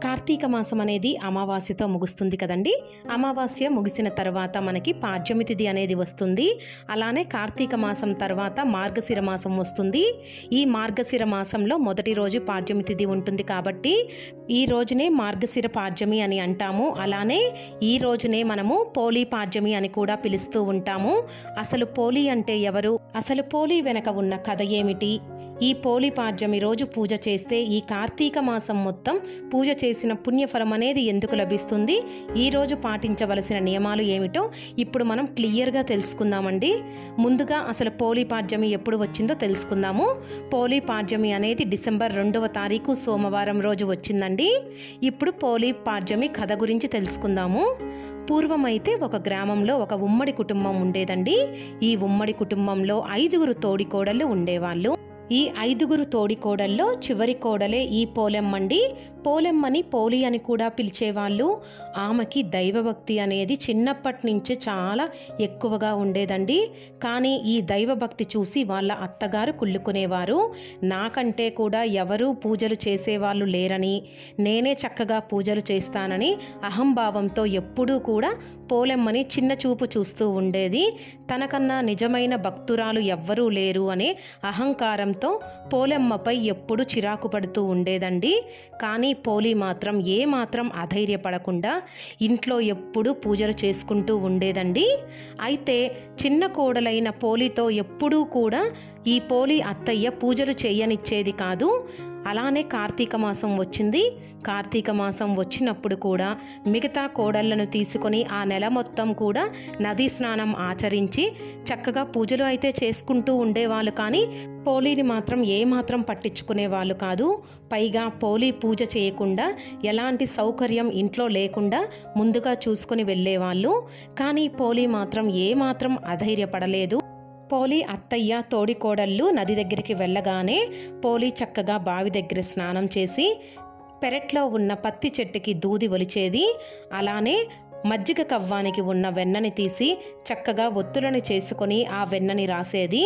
కార్తీక మాసం అనేది అమావాస్యతో ముగుస్తుంది కదండి. అమావాస్య ముగిసిన తర్వాత మనకి పాడ్యమి తిథి అనేది వస్తుంది. అలానే కార్తీక మాసం తర్వాత మార్గశిర మాసం వస్తుంది. ఈ మార్గశిర మాసంలో మొదటి రోజు పాడ్యమి తిథి ఉంటుంది కాబట్టి ఈ రోజునే మార్గశిర పాడ్యమి అని అంటాము. అలానే ఈ రోజునే మనము పోలీ పాడ్యమి అని కూడా పిలుస్తూ ఉంటాము. అసలు పోలీ అంటే ఎవరు, అసలు పోలీ వెనక ఉన్న కథ ఏమిటి, ఈ పోలీ పాడ్యమి రోజు పూజ చేస్తే ఈ కార్తీక మాసం మొత్తం పూజ చేసిన పుణ్యఫలం అనేది ఎందుకు లభిస్తుంది, ఈ రోజు పాటించవలసిన నియమాలు ఏమిటో ఇప్పుడు మనం క్లియర్గా తెలుసుకుందామండి. ముందుగా అసలు పోలీ పాడ్యమి ఎప్పుడు వచ్చిందో తెలుసుకుందాము. పోలీ పాడ్యమి అనేది డిసెంబర్ 2వ తారీఖు సోమవారం రోజు వచ్చిందండి. ఇప్పుడు పోలీ పాడ్యమి కథ గురించి తెలుసుకుందాము. పూర్వమైతే ఒక గ్రామంలో ఒక ఉమ్మడి కుటుంబం ఉండేదండి. ఈ ఉమ్మడి కుటుంబంలో 5 తోడికోడళ్ళు ఉండేవాళ్ళు. ఈ 5 తోడికోడల్లో చివరి కోడలే ఈ పోలెమ్మండి. పోలెమ్మని పోలి అని కూడా పిలిచేవాళ్ళు. ఆమెకి దైవభక్తి అనేది చిన్నప్పటి నుంచే చాలా ఎక్కువగా ఉండేదండి. కానీ ఈ దైవభక్తి చూసి వాళ్ళ అత్తగారు కుళ్ళుకునేవారు. నాకంటే కూడా ఎవరూ పూజలు చేసేవాళ్ళు లేరని, నేనే చక్కగా పూజలు చేస్తానని అహంభావంతో ఎప్పుడూ కూడా పోలెమ్మని చిన్న చూపు చూస్తూ ఉండేది. తనకన్నా నిజమైన భక్తురాలు ఎవ్వరూ లేరు అనే అహంకారంతో పోలెమ్మపై ఎప్పుడు చిరాకు పడుతూ ఉండేదండి. కానీ పోలి మాత్రం ఏమాత్రం అధైర్యపడకుండా ఇంట్లో ఎప్పుడూ పూజలు చేసుకుంటూ ఉండేదండి. అయితే చిన్న కోడలైన పోలితో ఎప్పుడూ కూడా ఈ పోలి అత్తయ్య పూజలు చేయనిచ్చేది కాదు. అలానే కార్తీక మాసం వచ్చింది. కార్తీక మాసం వచ్చినప్పుడు కూడా మిగతా కోడళ్లను తీసుకొని ఆ నెల మొత్తం కూడా నదీ స్నానం ఆచరించి చక్కగా పూజలు అయితే చేసుకుంటూ ఉండేవాళ్ళు. కానీ పోలీని మాత్రం ఏమాత్రం పట్టించుకునేవాళ్ళు కాదు. పైగా పోలీ పూజ చేయకుండా ఎలాంటి సౌకర్యం ఇంట్లో లేకుండా ముందుగా చూసుకొని వెళ్ళేవాళ్ళు. కానీ పోలీ మాత్రం ఏమాత్రం అధైర్యపడలేదు. పోలి అత్తయ్య తోడికోడళ్ళు నది దగ్గరికి వెళ్ళగానే పోలి చక్కగా బావి దగ్గర స్నానం చేసి పెరట్లో ఉన్న పత్తి చెట్టుకి దూది ఒలిచేది. అలానే మజ్జిగ కవ్వానికి ఉన్న వెన్నని తీసి చక్కగా ఒత్తులను చేసుకొని ఆ వెన్నని రాసేది.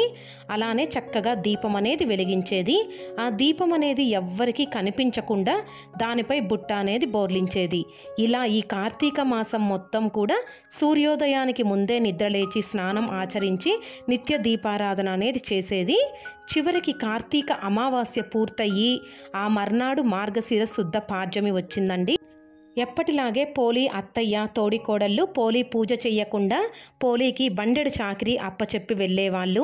అలానే చక్కగా దీపం అనేది వెలిగించేది. ఆ దీపం అనేది ఎవ్వరికీ కనిపించకుండా దానిపై బుట్ట అనేది బోర్లించేది. ఇలా ఈ కార్తీక మాసం మొత్తం కూడా సూర్యోదయానికి ముందే నిద్రలేచి స్నానం ఆచరించి నిత్య దీపారాధన అనేది చేసేది. చివరికి కార్తీక అమావాస్య పూర్తయ్యి ఆ మర్నాడు మార్గశిర శుద్ధ పాడ్యమి వచ్చిందండి. ఎప్పటిలాగే పోలి అత్తయ్య తోడికోడళ్ళు పోలి పూజ చెయ్యకుండా పోలీకి బండెడు చాకిరి అప్పచెప్పి వెళ్ళేవాళ్ళు.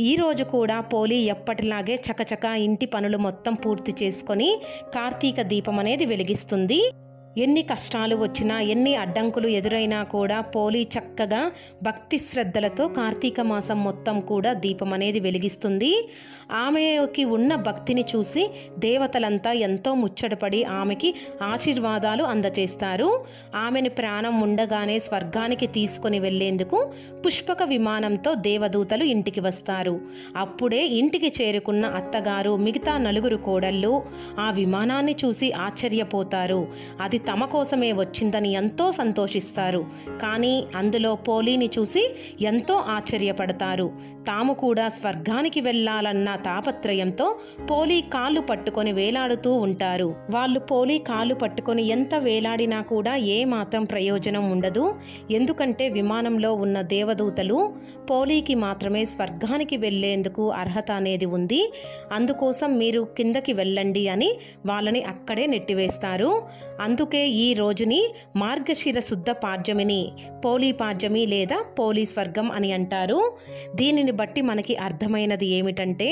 ఈరోజు కూడా పోలి ఎప్పటిలాగే చకచక ఇంటి పనులు మొత్తం పూర్తి చేసుకొని కార్తీక దీపం అనేది వెలిగిస్తుంది. ఎన్ని కష్టాలు వచ్చినా ఎన్ని అడ్డంకులు ఎదురైనా కూడా పోలి చక్కగా భక్తి శ్రద్ధలతో కార్తీక మాసం మొత్తం కూడా దీపం అనేది వెలిగిస్తుంది. ఆమెకి ఉన్న భక్తిని చూసి దేవతలంతా ఎంతో ముచ్చటపడి ఆమెకి ఆశీర్వాదాలు అందజేస్తారు. ఆమెను ప్రాణం ఉండగానే స్వర్గానికి తీసుకొని వెళ్లేందుకు పుష్పక విమానంతో దేవదూతలు ఇంటికి వస్తారు. అప్పుడే ఇంటికి చేరుకున్న అత్తగారు మిగతా 4 కోడళ్ళు ఆ విమానాన్ని చూసి ఆశ్చర్యపోతారు. అది తమ కోసమే వచ్చిందని ఎంతో సంతోషిస్తారు. కానీ అందులో పోలీని చూసి ఎంతో ఆశ్చర్యపడతారు. తాము కూడా స్వర్గానికి వెళ్ళాలన్న తాపత్రయంతో పోలీ కాళ్ళు పట్టుకొని వేలాడుతూ ఉంటారు. వాళ్ళు పోలీ కాళ్ళు పట్టుకొని ఎంత వేలాడినా కూడా ఏమాత్రం ప్రయోజనం ఉండదు. ఎందుకంటే విమానంలో ఉన్న దేవదూతలు పోలీకి మాత్రమే స్వర్గానికి వెళ్ళేందుకు అర్హత అనేది ఉంది, అందుకోసం మీరు కిందకి వెళ్ళండి అని వాళ్ళని అక్కడే నెట్టివేస్తారు. అందుకే ఈ రోజుని మార్గశిర శుద్ధ పాడ్యమిని పోలీ పాడ్యమి లేదా పోలీ స్వర్గం అని అంటారు. దీనిని బట్టి మనకి అర్థమైనది ఏమిటంటే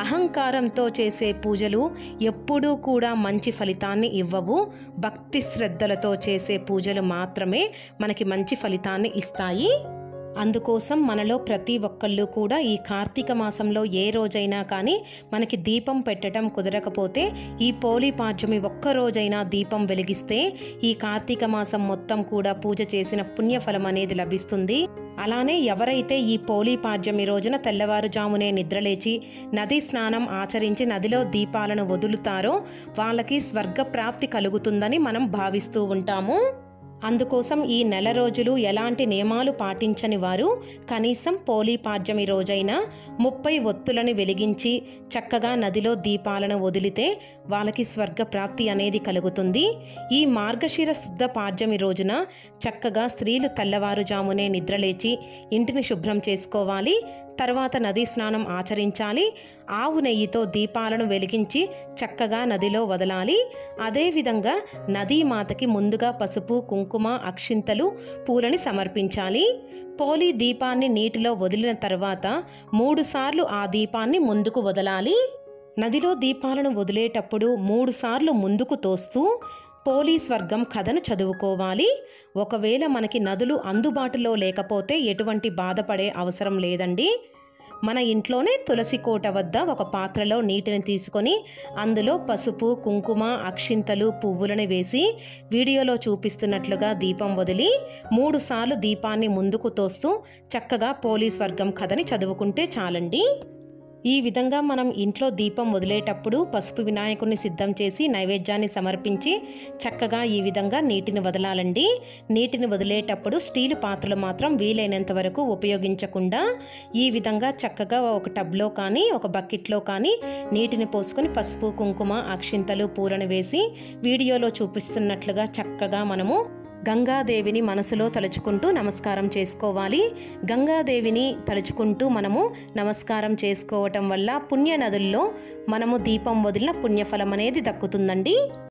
అహంకారంతో చేసే పూజలు ఎప్పుడూ కూడా మంచి ఫలితాన్ని ఇవ్వవు. భక్తి శ్రద్ధలతో చేసే పూజలు మాత్రమే మనకి మంచి ఫలితాన్ని ఇస్తాయి. అందుకోసం మనలో ప్రతి ఒక్కళ్ళు కూడా ఈ కార్తీక మాసంలో ఏ రోజైనా కానీ మనకి దీపం పెట్టడం కుదరకపోతే ఈ పోలీ పాడ్యమి ఒక్కరోజైనా దీపం వెలిగిస్తే ఈ కార్తీక మాసం మొత్తం కూడా పూజ చేసిన పుణ్యఫలం అనేది లభిస్తుంది. అలానే ఎవరైతే ఈ పోలీ పాడ్యమి రోజున తెల్లవారుజామునే నిద్రలేచి నదీ స్నానం ఆచరించి నదిలో దీపాలను వదులుతారో వాళ్ళకి స్వర్గ ప్రాప్తి కలుగుతుందని మనం భావిస్తూ ఉంటాము. అందుకోసం ఈ నెల రోజులు ఎలాంటి నియమాలు పాటించని వారు కనీసం పోలీ పాడ్యమి రోజైన 30 ఒత్తులను వెలిగించి చక్కగా నదిలో దీపాలను వదిలితే వాళ్ళకి స్వర్గ ప్రాప్తి అనేది కలుగుతుంది. ఈ మార్గశిర శుద్ధ పాడ్యమి రోజున చక్కగా స్త్రీలు తెల్లవారుజామునే నిద్రలేచి ఇంటిని శుభ్రం చేసుకోవాలి. తర్వాత నదీ స్నానం ఆచరించాలి. ఆవు నెయ్యితో దీపాలను వెలిగించి చక్కగా నదిలో వదలాలి. అదేవిధంగా నదీమాతకి ముందుగా పసుపు, కుంకుమ, అక్షింతలు, పూలని సమర్పించాలి. పోలీ దీపాన్ని నీటిలో వదిలిన తర్వాత 3 సార్లు ఆ దీపాన్ని ముందుకు వదలాలి. నదిలో దీపాలను వదిలేటప్పుడు 3 సార్లు ముందుకు తోస్తూ పోలీ స్వర్గం కథను చదువుకోవాలి. ఒకవేళ మనకి నదులు అందుబాటులో లేకపోతే ఎటువంటి బాధపడే అవసరం లేదండి. మన ఇంట్లోనే తులసి కోట వద్ద ఒక పాత్రలో నీటిని తీసుకొని అందులో పసుపు, కుంకుమ, అక్షింతలు, పువ్వులను వేసి వీడియోలో చూపిస్తున్నట్లుగా దీపం వదిలి 3 సార్లు దీపాన్ని ముందుకు తోస్తూ చక్కగా పోలీ స్వర్గం కథని చదువుకుంటే చాలండి. ఈ విధంగా మనం ఇంట్లో దీపం వదిలేటప్పుడు పసుపు వినాయకుడిని సిద్ధం చేసి నైవేద్యాన్ని సమర్పించి చక్కగా ఈ విధంగా నీటిని వదలాలండి. నీటిని వదిలేటప్పుడు స్టీలు పాత్రలు మాత్రం వీలైనంత వరకు ఉపయోగించకుండా ఈ విధంగా చక్కగా ఒక టబ్లో కానీ ఒక బకెట్లో కానీ నీటిని పోసుకొని పసుపు, కుంకుమ, అక్షింతలు, పూలను వేసి వీడియోలో చూపిస్తున్నట్లుగా చక్కగా మనము గంగాదేవిని మనసులో తలుచుకుంటూ నమస్కారం చేసుకోవాలి. గంగాదేవిని తలుచుకుంటూ మనము నమస్కారం చేసుకోవటం వల్ల పుణ్య నదుల్లో మనము దీపం వదిలిన పుణ్యఫలం అనేది దక్కుతుందండి.